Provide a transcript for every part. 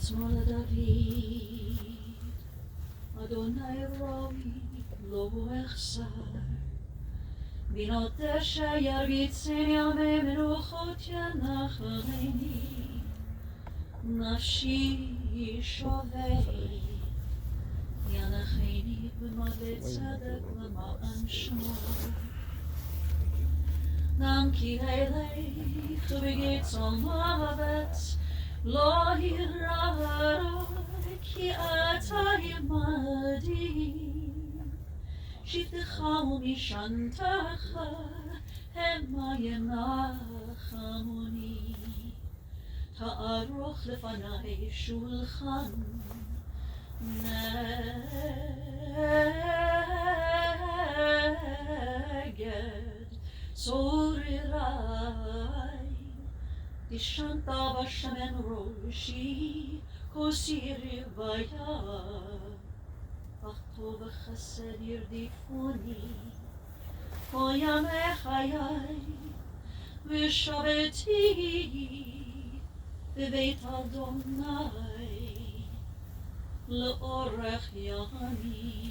מזמור לדוד, אדוני רואי, לא אחסר. בינות אשר ירביצני ימי מנוחות ינחלני, נפשי שובי, ינחני במעלה צדק למען שמו. גם כי אלך בגצון מוות, לא ירא, כי אתה עמדי. שבטך ומשענתך המה ינחמוני. תערוך לפני שולחן נגד צורריי. דשנת בשמן ראשי, כוסי רוויה, אך טוב וחסד ירדיפוני כל ימי חיי, ושבתי בבית אדוני לאורך ימים.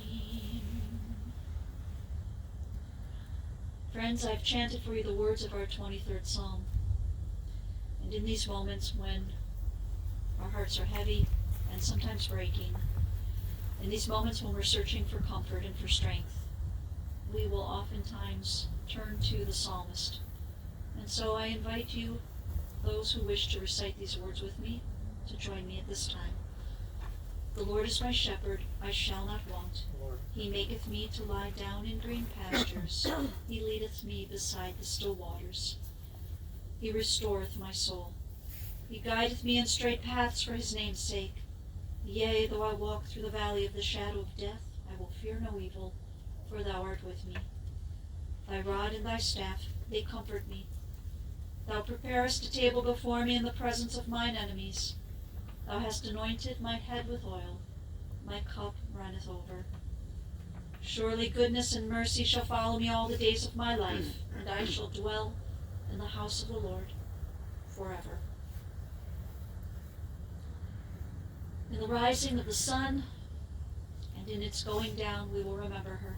Friends, I've chanted for you the words of our 23rd Psalm. And in these moments when our hearts are heavy and sometimes breaking, in these moments when we're searching for comfort and for strength, we will oftentimes turn to the psalmist. And so I invite you, those who wish to recite these words with me, to join me at this time. The Lord is my shepherd, I shall not want. He maketh me to lie down in green pastures. He leadeth me beside the still waters. He restoreth my soul. He guideth me in straight paths for his name's sake. Yea, though I walk through the valley of the shadow of death, I will fear no evil, for thou art with me. Thy rod and thy staff, they comfort me. Thou preparest a table before me in the presence of mine enemies. Thou hast anointed my head with oil. My cup runneth over. Surely goodness and mercy shall follow me all the days of my life, and I shall dwell in the house of the Lord forever. In the rising of the sun and in its going down, we will remember her.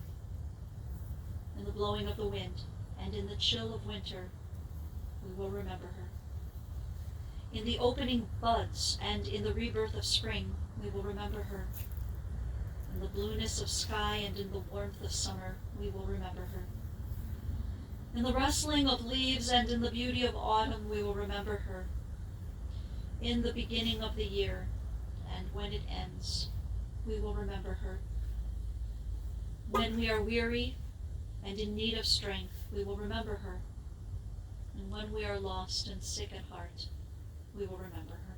In the blowing of the wind and in the chill of winter, we will remember her. In the opening buds and in the rebirth of spring, we will remember her. In the blueness of sky and in the warmth of summer, we will remember her. In the rustling of leaves and in the beauty of autumn, we will remember her. In the beginning of the year and when it ends, we will remember her. When we are weary and in need of strength, we will remember her. And when we are lost and sick at heart, we will remember her.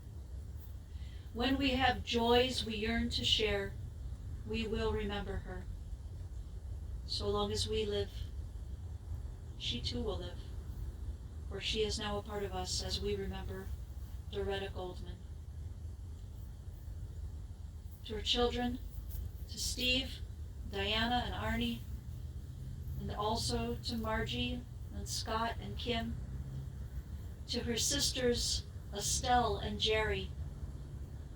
When we have joys we yearn to share, we will remember her. So long as we live, she too will live, for she is now a part of us as we remember Doretta Goldman. To her children, to Steve, Diana, and Arnie, and also to Margie and Scott and Kim, to her sisters Estelle and Jerry,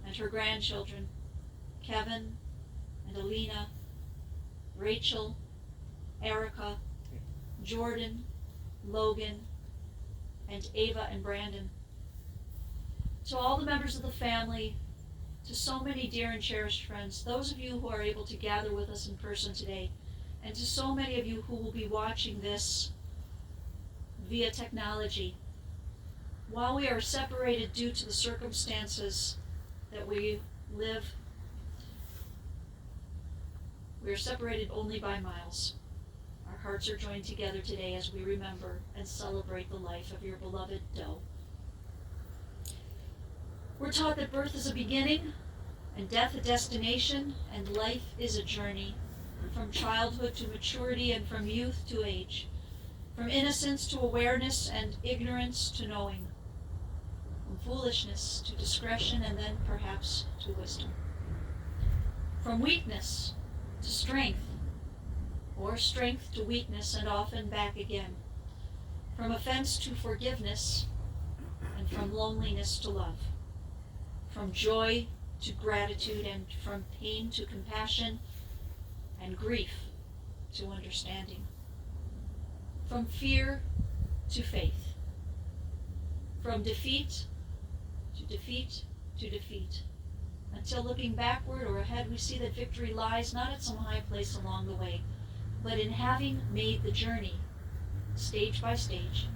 and her grandchildren, Kevin and Alina, Rachel, Erica, Jordan, Logan, and Ava and Brandon. To all the members of the family, to so many dear and cherished friends, those of you who are able to gather with us in person today, and to so many of you who will be watching this via technology. While we are separated due to the circumstances that we live, we are separated only by miles. Our hearts are joined together today as we remember and celebrate the life of your beloved Doe. We're taught that birth is a beginning, and death a destination, and life is a journey, from childhood to maturity and from youth to age, from innocence to awareness and ignorance to knowing, from foolishness to discretion and then perhaps to wisdom, from weakness to strength, or strength to weakness and often back again, from offense to forgiveness, and from loneliness to love, from joy to gratitude, and from pain to compassion, and grief to understanding, from fear to faith, from defeat to defeat to defeat, until looking backward or ahead we see that victory lies not at some high place along the way, but in having made the journey, stage by stage,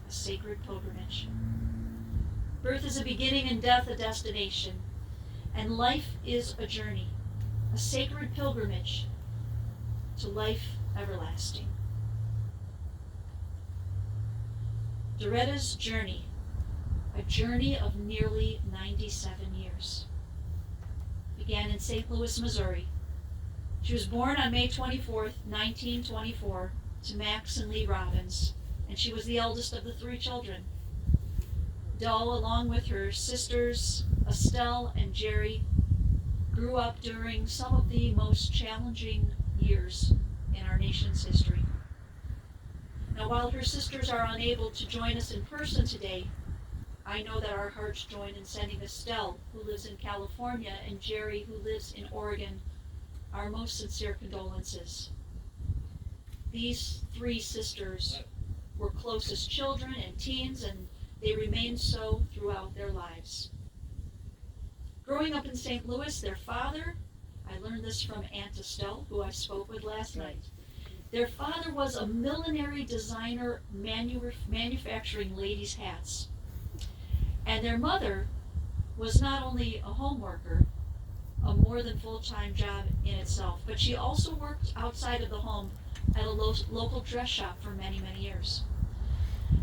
a sacred pilgrimage. Birth is a beginning and death a destination, and life is a journey, a sacred pilgrimage to life everlasting. Doretta's journey, a journey of nearly 97 years, began in St. Louis, Missouri. She was born on May 24th, 1924, to Max and Lee Robbins, and she was the eldest of the 3 children. Doe, along with her sisters Estelle and Jerry, grew up during some of the most challenging years in our nation's history. Now, while her sisters are unable to join us in person today, I know that our hearts join in sending Estelle, who lives in California, and Jerry, who lives in Oregon, our most sincere condolences. These 3 sisters were close as children and teens, and they remained so throughout their lives. Growing up in St. Louis, their father, I learned this from Aunt Estelle, who I spoke with last night. Their father was a millinery designer manufacturing ladies' hats. And their mother was not only a home worker, a more than full-time job in itself, but she also worked outside of the home at a local dress shop for many, many years.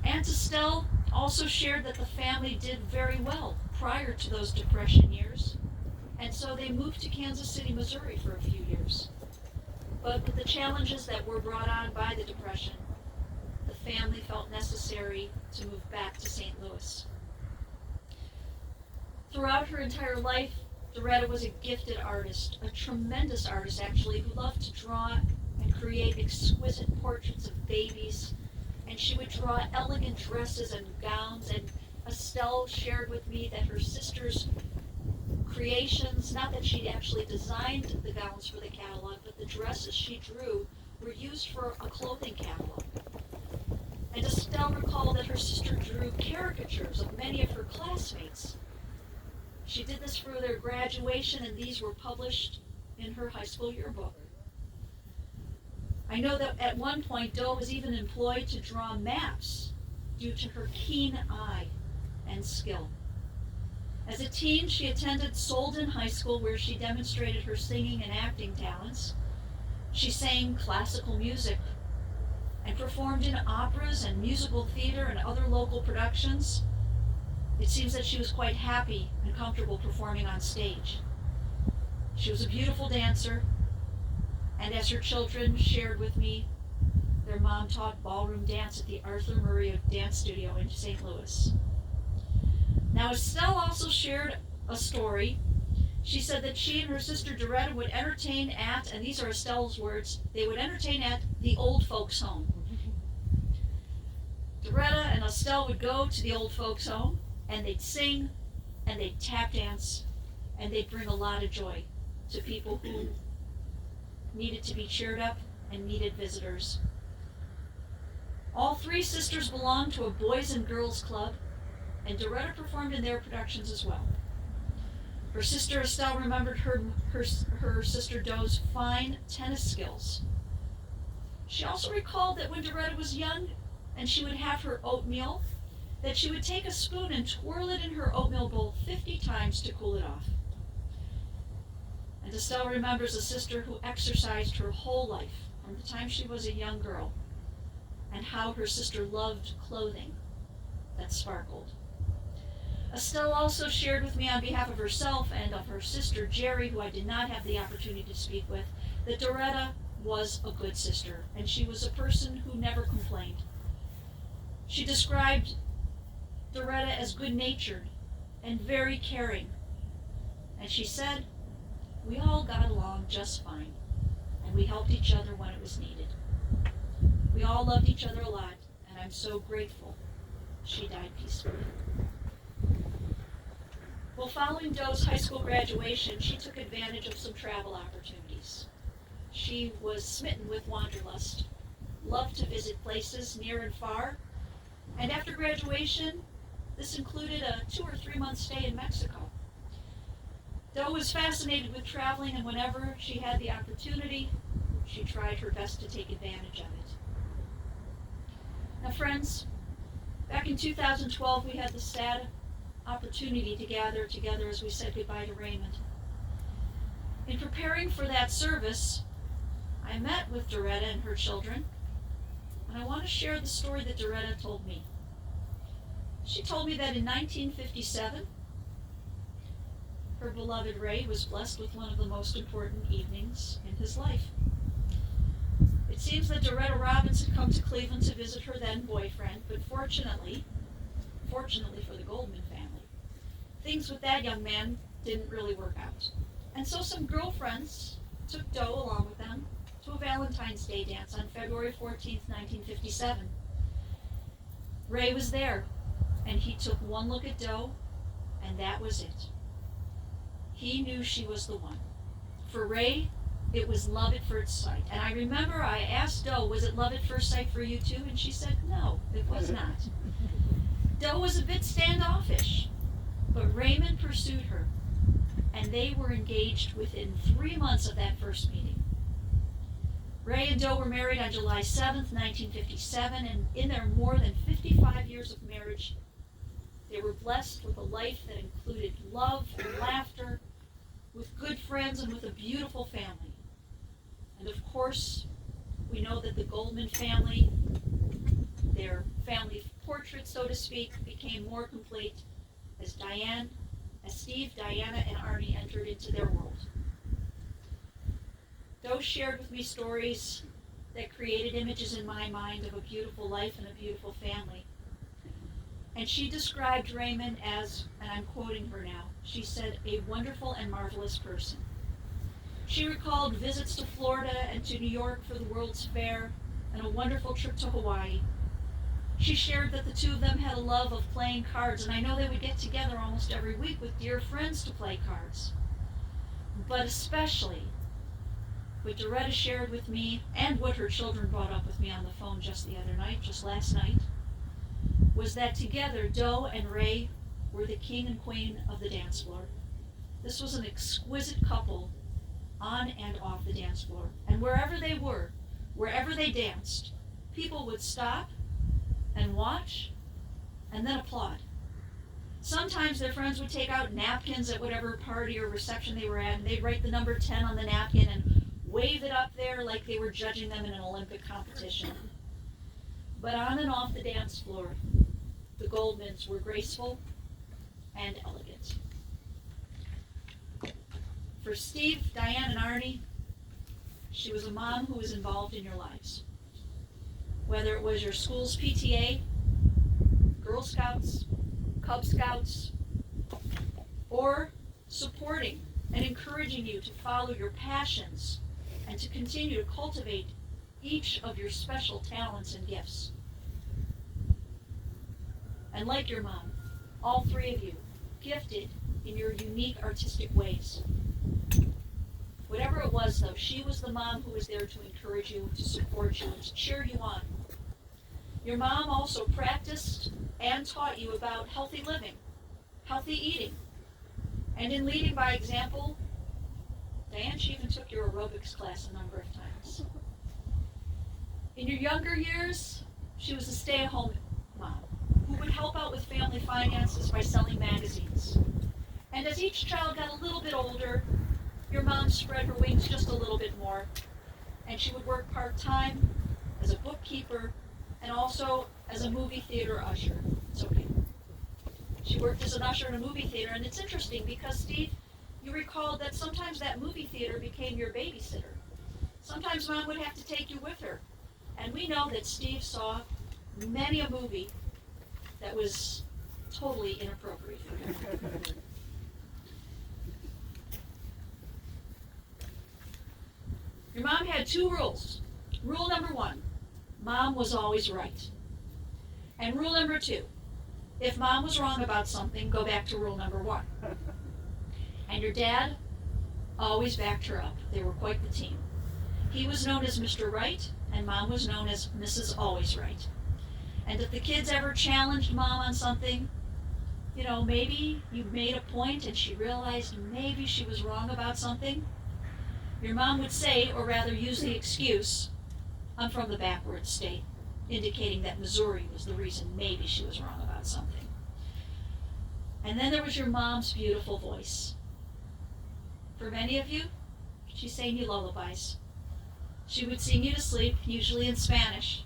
Aunt Estelle also shared that the family did very well prior to those Depression years, and so they moved to Kansas City, Missouri for a few years. But with the challenges that were brought on by the Depression, the family felt necessary to move back to St. Louis. Throughout her entire life, Doretta was a gifted artist, a tremendous artist actually, who loved to draw and create exquisite portraits of babies, and she would draw elegant dresses and gowns, and Estelle shared with me that her sister's creations, not that she actually designed the gowns for the catalog, but the dresses she drew were used for a clothing catalog. And Estelle recalled that her sister drew caricatures of many of her classmates. She did this for their graduation, and these were published in her high school yearbook. I know that at one point, Doe was even employed to draw maps due to her keen eye and skill. As a teen, she attended Solden High School, where she demonstrated her singing and acting talents. She sang classical music and performed in operas and musical theater and other local productions. It seems that she was quite happy and comfortable performing on stage. She was a beautiful dancer, and as her children shared with me, their mom taught ballroom dance at the Arthur Murray Dance Studio in St. Louis. Now, Estelle also shared a story. She said that she and her sister Doretta would entertain at, and these are Estelle's words, they would entertain at the old folks' home. Doretta and Estelle would go to the old folks' home, and they'd sing, and they'd tap dance, and they'd bring a lot of joy to people who needed to be cheered up and needed visitors. All 3 sisters belonged to a boys and girls club, and Doretta performed in their productions as well. Her sister Estelle remembered her sister Doe's fine tennis skills. She also recalled that when Doretta was young and she would have her oatmeal, that she would take a spoon and twirl it in her oatmeal bowl 50 times to cool it off. And Estelle remembers a sister who exercised her whole life from the time she was a young girl, and how her sister loved clothing that sparkled. Estelle also shared with me on behalf of herself and of her sister Jerry, who I did not have the opportunity to speak with, that Doretta was a good sister, and she was a person who never complained. She described Doretta as good-natured and very caring, and she said, "We all got along just fine, and we helped each other when it was needed. We all loved each other a lot, and I'm so grateful she died peacefully." Well, following Doe's high school graduation, she took advantage of some travel opportunities. She was smitten with wanderlust, loved to visit places near and far, and after graduation, this included a 2 or 3 month stay in Mexico. Doe was fascinated with traveling, and whenever she had the opportunity, she tried her best to take advantage of it. Now, friends, back in 2012, we had the sad opportunity to gather together as we said goodbye to Raymond. In preparing for that service, I met with Doretta and her children, and I want to share the story that Doretta told me. She told me that in 1957, her beloved Ray was blessed with one of the most important evenings in his life. It seems that Doretta Robbins had come to Cleveland to visit her then boyfriend, but fortunately for the Goldman family, things with that young man didn't really work out. And so some girlfriends took Doe along with them to a Valentine's Day dance on February 14th, 1957. Ray was there, and he took one look at Doe, and that was it. He knew she was the one. For Ray, it was love at first sight. And I remember I asked Doe, was it love at first sight for you too? And she said, no, it was not. Doe was a bit standoffish, but Raymond pursued her, and they were engaged within 3 months of that first meeting. Ray and Doe were married on July 7th, 1957, and in their more than 55 years of marriage, they were blessed with a life that included love and laughter, with good friends, and with a beautiful family. And of course, we know that the Goldman family, their family portrait, so to speak, became more complete as Steve, Diana, and Arnie entered into their world. Doe shared with me stories that created images in my mind of a beautiful life and a beautiful family. And she described Raymond as, and I'm quoting her now, she said, a wonderful and marvelous person. She recalled visits to Florida and to New York for the World's Fair and a wonderful trip to Hawaii. She shared that the two of them had a love of playing cards, and I know they would get together almost every week with dear friends to play cards. But especially, what Doretta shared with me, and what her children brought up with me on the phone just last night, was that together Doe and Ray were the king and queen of the dance floor. This was an exquisite couple on and off the dance floor. And wherever they were, wherever they danced, people would stop and watch and then applaud. Sometimes their friends would take out napkins at whatever party or reception they were at, and they'd write the number 10 on the napkin and wave it up there like they were judging them in an Olympic competition. But on and off the dance floor, the Goldmans were graceful and elegant. For Steve, Diane, and Arnie, she was a mom who was involved in your lives. Whether it was your school's PTA, Girl Scouts, Cub Scouts, or supporting and encouraging you to follow your passions and to continue to cultivate each of your special talents and gifts. And like your mom, all three of you, gifted in your unique artistic ways. Whatever it was, though, she was the mom who was there to encourage you, to support you, and to cheer you on. Your mom also practiced and taught you about healthy living, healthy eating, and in leading by example, Diane, she even took your aerobics class a number of times. In your younger years, she was a stay-at-home mom who would help out with family finances by selling magazines. And as each child got a little bit older, your mom spread her wings just a little bit more, and she would work part-time as a bookkeeper and also as a movie theater usher. It's okay. She worked as an usher in a movie theater, and it's interesting because, Steve, you recalled that sometimes that movie theater became your babysitter. Sometimes Mom would have to take you with her. And we know that Steve saw many a movie that was totally inappropriate for him. Your mom had two rules. Rule number one, Mom was always right. And rule number two, If mom was wrong about something, go back to rule number one. And your dad always backed her up. They were quite the team. He was known as Mr. Right, and mom was known as Mrs. Always Right. And if the kids ever challenged mom on something, maybe you made a point and she realized maybe she was wrong about something, your mom would say, or rather use the excuse, I'm from the backward state, indicating that Missouri was the reason maybe she was wrong about something. And then there was your mom's beautiful voice. For many of you, she sang you lullabies. She would sing you to sleep, usually in Spanish.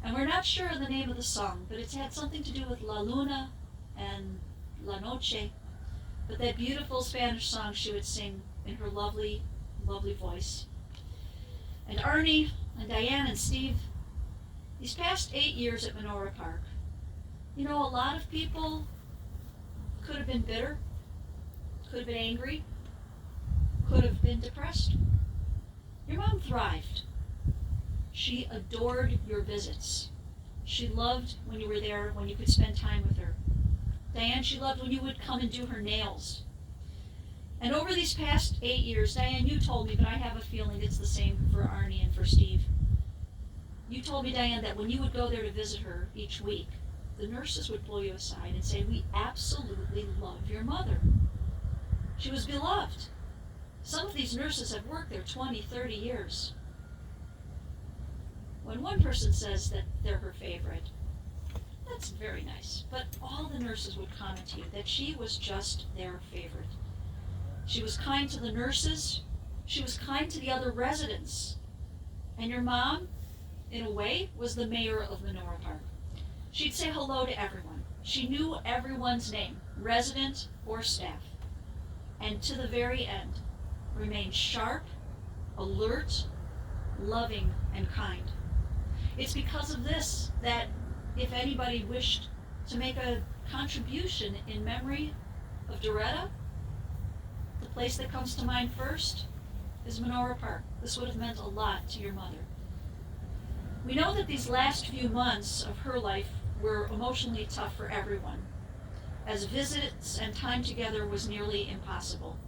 And we're not sure of the name of the song, but it had something to do with La Luna and La Noche. But that beautiful Spanish song she would sing in her lovely, lovely voice. And Arnie and Diane and Steve, these past 8 years at Menorah Park, a lot of people could have been bitter, could have been angry, could have been depressed. Your mom thrived. She adored your visits. She loved when you were there, when you could spend time with her. Diane, she loved when you would come and do her nails. And over these past 8 years, Diane, you told me, but I have a feeling it's the same for Arnie and for Steve. You told me, Diane, that when you would go there to visit her each week, the nurses would pull you aside and say, we absolutely love your mother. She was beloved. Some of these nurses have worked there 20, 30 years. When one person says that they're her favorite, that's very nice. But all the nurses would comment to you that she was just their favorite. She was kind to the nurses. She was kind to the other residents. And your mom, in a way, was the mayor of Menorah Park. She'd say hello to everyone. She knew everyone's name, resident or staff. And to the very end, remained sharp, alert, loving, and kind. It's because of this that if anybody wished to make a contribution in memory of Doretta, the place that comes to mind first is Menorah Park. This would have meant a lot to your mother. We know that these last few months of her life were emotionally tough for everyone, as visits and time together was nearly impossible.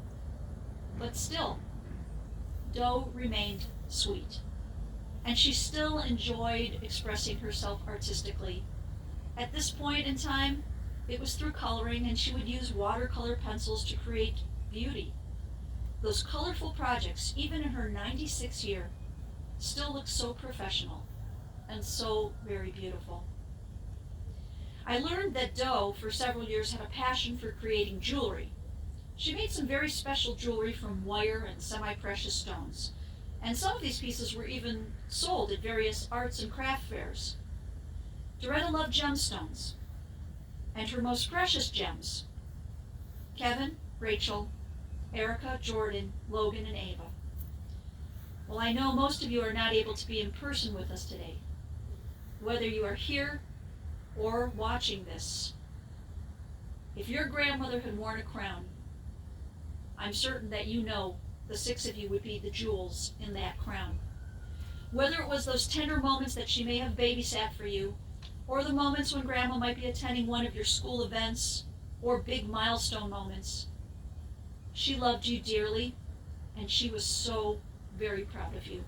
But still, Doe remained sweet, and she still enjoyed expressing herself artistically. At this point in time, it was through coloring, and she would use watercolor pencils to create beauty. Those colorful projects, even in her 96th year, still look so professional and so very beautiful. I learned that Doe, for several years, had a passion for creating jewelry. She made some very special jewelry from wire and semi-precious stones, and some of these pieces were even sold at various arts and craft fairs. Doretta loved gemstones, and her most precious gems, Kevin, Rachel, Erica, Jordan, Logan, and Ava. Well, I know most of you are not able to be in person with us today. Whether you are here or watching this, if your grandmother had worn a crown, I'm certain that you know the 6 of you would be the jewels in that crown. Whether it was those tender moments that she may have babysat for you, or the moments when Grandma might be attending one of your school events, or big milestone moments, she loved you dearly, and she was so very proud of you.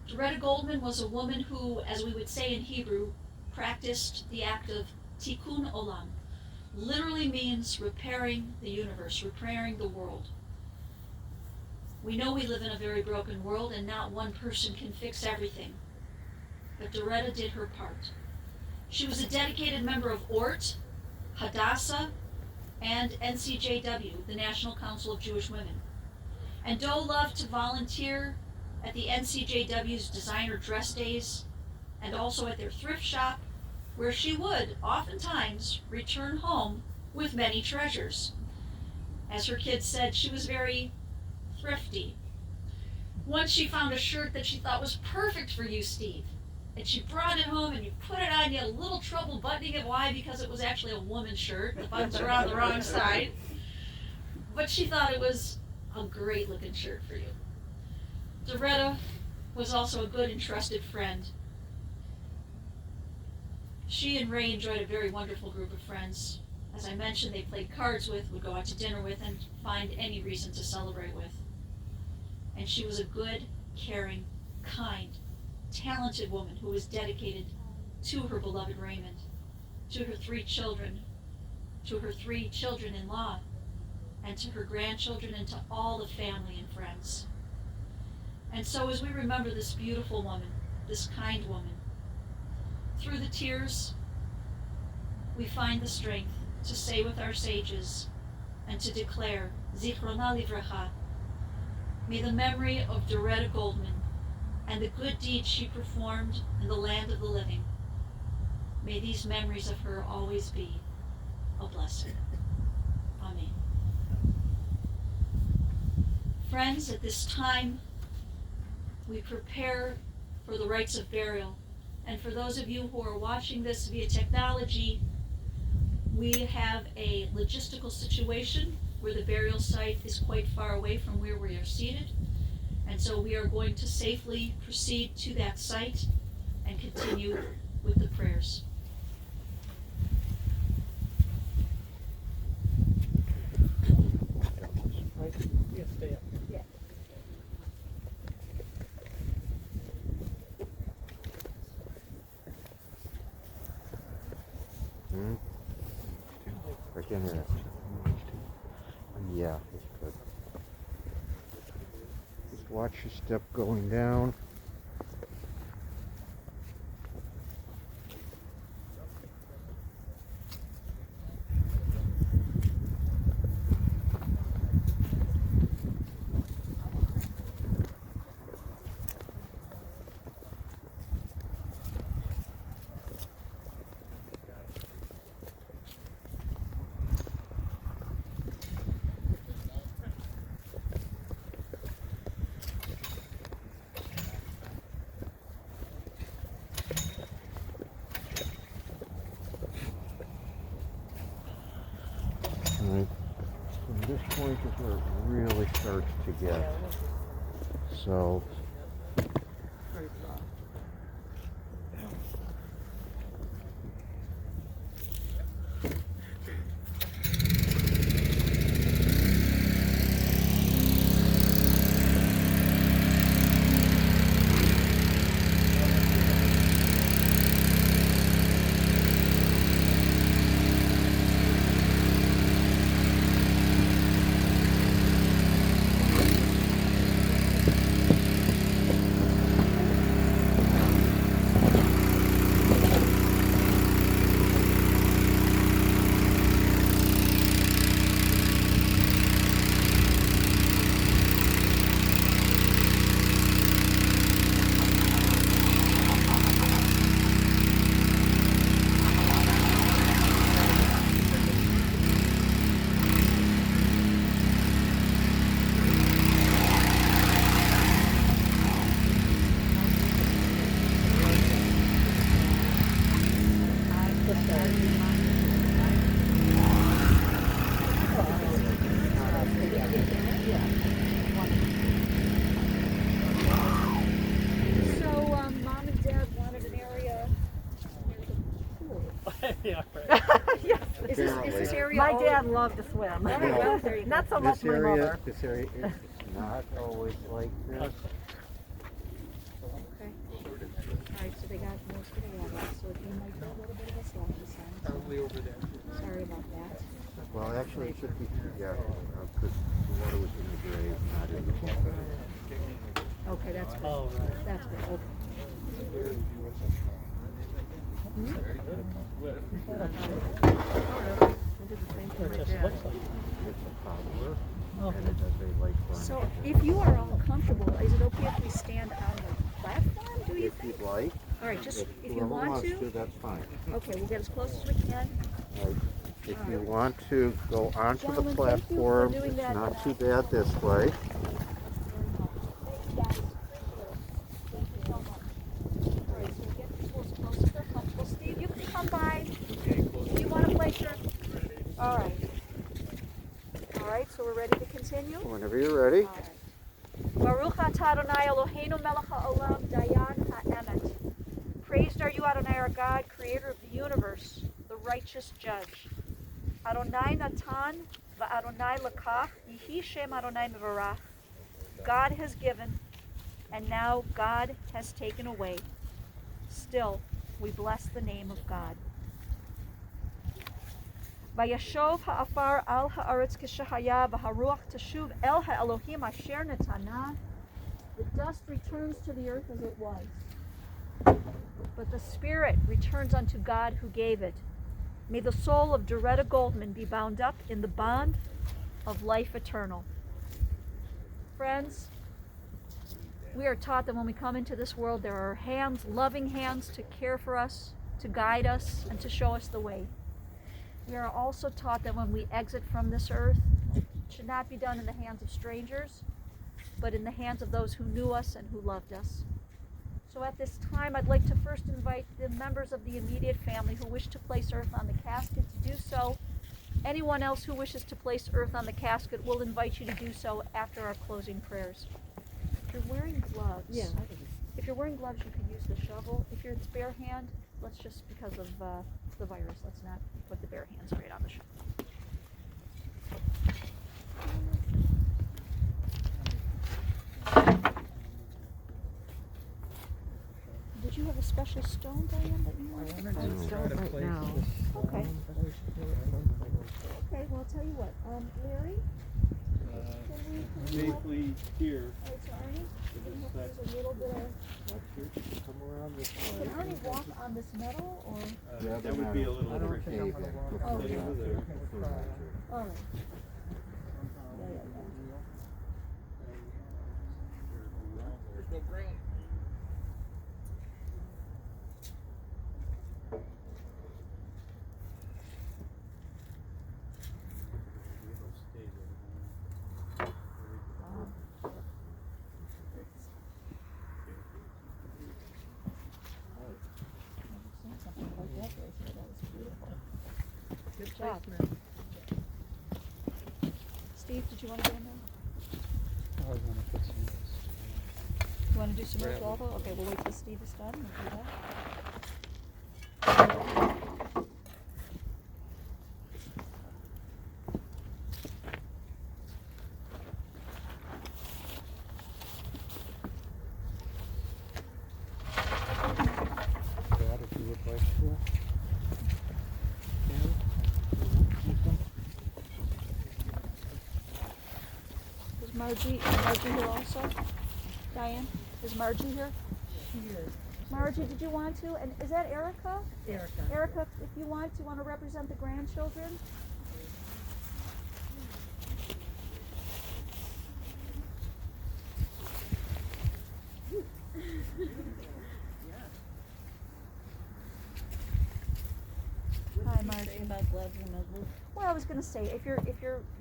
Doretta Goldman was a woman who, as we would say in Hebrew, practiced the act of tikkun olam. Literally means repairing the universe, repairing the world. We know we live in a very broken world, and not one person can fix everything. But Doretta did her part. She was a dedicated member of ORT, Hadassah, and NCJW, the National Council of Jewish Women. And Doe loved to volunteer at the NCJW's designer dress days, and also at their thrift shop, where she would oftentimes return home with many treasures. As her kids said, she was very thrifty. Once she found a shirt that she thought was perfect for you, Steve, and she brought it home and you put it on. You had a little trouble buttoning it. Why? Because it was actually a woman's shirt. The buttons were on the wrong side. But she thought it was a great looking shirt for you. Doretta was also a good and trusted friend. She and Ray enjoyed a very wonderful group of friends. As I mentioned, they played cards with, would go out to dinner with, and find any reason to celebrate with. And she was a good, caring, kind, talented woman who was dedicated to her beloved Raymond, to her 3 children, to her 3 children-in-law, and to her grandchildren, and to all the family and friends. And so as we remember this beautiful woman, this kind woman, through the tears, we find the strength to say with our sages and to declare, Zichrona Livracha, may the memory of Doretta Goldman and the good deeds she performed in the land of the living, may these memories of her always be a blessing. Amen. Friends, at this time, we prepare for the rites of burial. And for those of you who are watching this via technology, we have a logistical situation where the burial site is quite far away from where we are seated. And so we are going to safely proceed to that site and continue with the prayers. Yes, stay up. Yeah. I can hear it. Yeah, it's good. Just watch your step going down. Right. And this point is where it really starts to get. So. Yeah, right. Yes. Is this area? My dad loved to swim. Well, there you go. Not so much my mother. This area is not always like this. Okay. All right, so they got most of the water, so you might get a little bit of a sloppy sound. Probably over there. Sorry about that. Well, actually, it should be, yeah, because the water was in the grave, not in the water. Okay, that's good. Oh, right. That's good. Okay. It just looks like. It's a cobbler, Oh. and it does a like So if you are all comfortable, is it okay if we stand on the platform, do you if think? you'd like. All right, just if you Whoever want wants to. that's fine. Okay, we'll get as close as we can. If you want to go onto the Gentlemen, thank you for platform, doing it's that. not too bad this way. Steve, you can come by. Do you want a place? All right. All right, so we're ready to continue? Whenever you're ready. All right. Baruch atah Adonai Eloheinu melech haolam dayan ha'emet. Praised are you, Adonai, our God, creator of the universe, the righteous judge. Adonai Natan va'Adonai Lakach, Yehi Shem Adonai Mevarach. God has given, and now God has taken away. Still, we bless the name of God. Vayashov ha'afar al ha'aretz k'shahaya v'haruach teshuv el ha'elohim asher netana. The dust returns to the earth as it was, but the spirit returns unto God who gave it. May the soul of Doretta Goldman be bound up in the bond of life eternal. Friends, we are taught that when we come into this world, there are hands, loving hands, to care for us, to guide us, and to show us the way. We are also taught that when we exit from this earth, it should not be done in the hands of strangers, but in the hands of those who knew us and who loved us. So at this time, I'd like to first invite the members of the immediate family who wish to place earth on the casket to do so. Anyone else who wishes to place earth on the casket, will invite you to do so after our closing prayers. If you're wearing gloves, Yeah. if you're wearing gloves, you could use the shovel. If you're bare hand, let's just, because of the virus, let's not put the bare hands right on the shovel. Did you have a special stone, Diane, that you wanted to I wanted place? to try to Right place now. this stone, Okay. but I should do it sometime. Okay, well, I'll tell you what, Larry, can we Safely here. all right, so Arnie, we're gonna have to use a little bit of, Come around this way. can Arnie walk on this metal, or, Yeah, That would be a I little don't tricky. think I'm gonna walk Oh, Sit okay. over there. all right. Something like that, Gracie. That was beautiful. Good job. placement. Steve, did you want to go in there? I was gonna put some of this. You want to do some Grab more it. Okay, we'll wait till Steve is done. We'll do that. Dad, if you would like to. Is Margie here also? Diane, is Margie here? She is. Margie, did you want to? And is that Erica? Erica. Erica, if you want to represent the grandchildren? Hi, Margie. About gloves and muzzles. Well, I was going to say, if you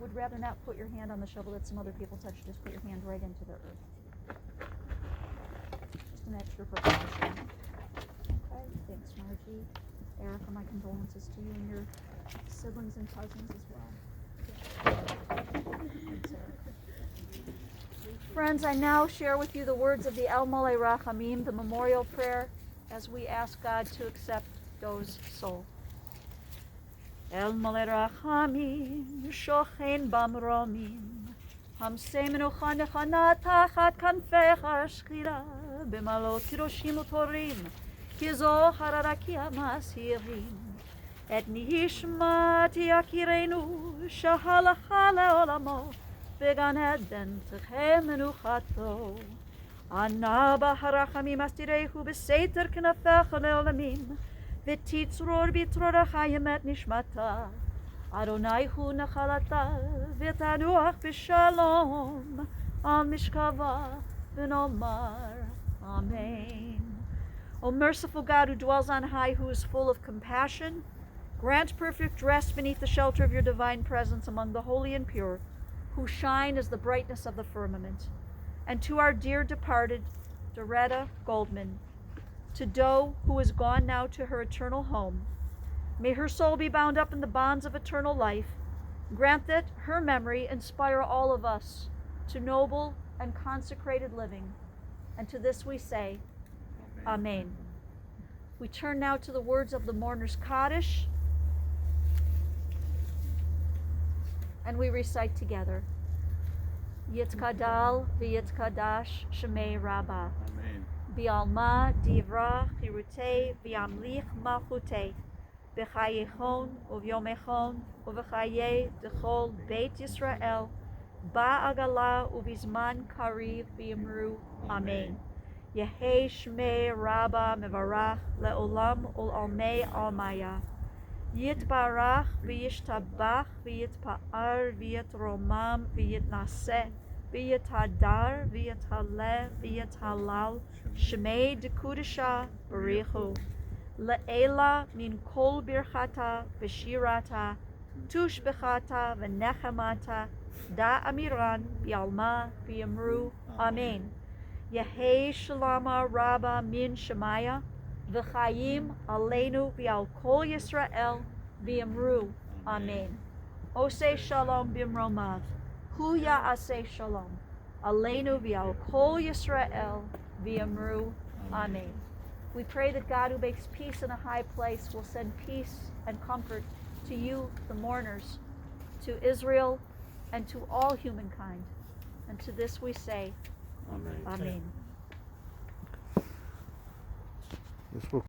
would rather not put your hand on the shovel that some other people touch, just put your hand right into the earth. Just an extra precaution. Okay, thanks, Margie. Erica, my condolences to you and your siblings and cousins as well. Thanks, Erica. Friends, I now share with you the words of the El Molei Rachamim, the memorial prayer, as we ask God to accept Doe's soul. El Molei Rachamim, shochen במרומים, המסי מנוחה נכונה תחת כנפיך שכירה, במעלות קדושים וטהורים, כי זוהר הרקיע מסעירים. את נשמת יקירנו שהלכה לעולמו, בגן עדן תחיה מנוחתו. ענה בה הרחמים אסתירהו בסתר כנפיך לעולמים, ותצרור בצרור החיים את נשמתה. אדוני הוא נחלתה, ותנוח בשלום על משכבה, ונאמר Amen. O merciful God, who dwells on high, who is full of compassion, grant perfect rest beneath the shelter of your divine presence among the holy and pure, who shine as the brightness of the firmament. And to our dear departed, Doretta Goldman, to Doe, who is gone now to her eternal home, may her soul be bound up in the bonds of eternal life. Grant that her memory inspire all of us to noble and consecrated living. And to this we say, Amen. We turn now to the words of the mourner's Kaddish, and we recite together. Yitkadal v'yitkadash Shemei Rabbah. Amen. Bialma divra chirute v'amlich malchute. B'chayechon uvyomechon uv'chaye dechol Beit Yisrael. Ba'agala ubizman kariv v'yimru. Amen. Yehei Shmei Rabbah mevarach le'olam ul'almei almaya. Yitbarach v'yishtabach v'yitpa'ar v'yitromam v'yitnaseh v'yitadar v'yithaleh v'yithalal Shmei dekudesha barichu. Le'ela min kol birchata v'shirata tushbechata v'nechamata da amiran bialma v'yamru. Amen. Yehei Shalama Rabba min Shemaya v'chayim aleinu v'al kol Yisrael v'yamru. Amen. Oseh Shalom bimromav. Hu ya'aseh Shalom. Aleinu v'al kol Yisrael v'yamru. Amen. We pray that God, who makes peace in a high place, will send peace and comfort to you, the mourners, to Israel, and to all humankind. And to this we say, Amen. Amen. This will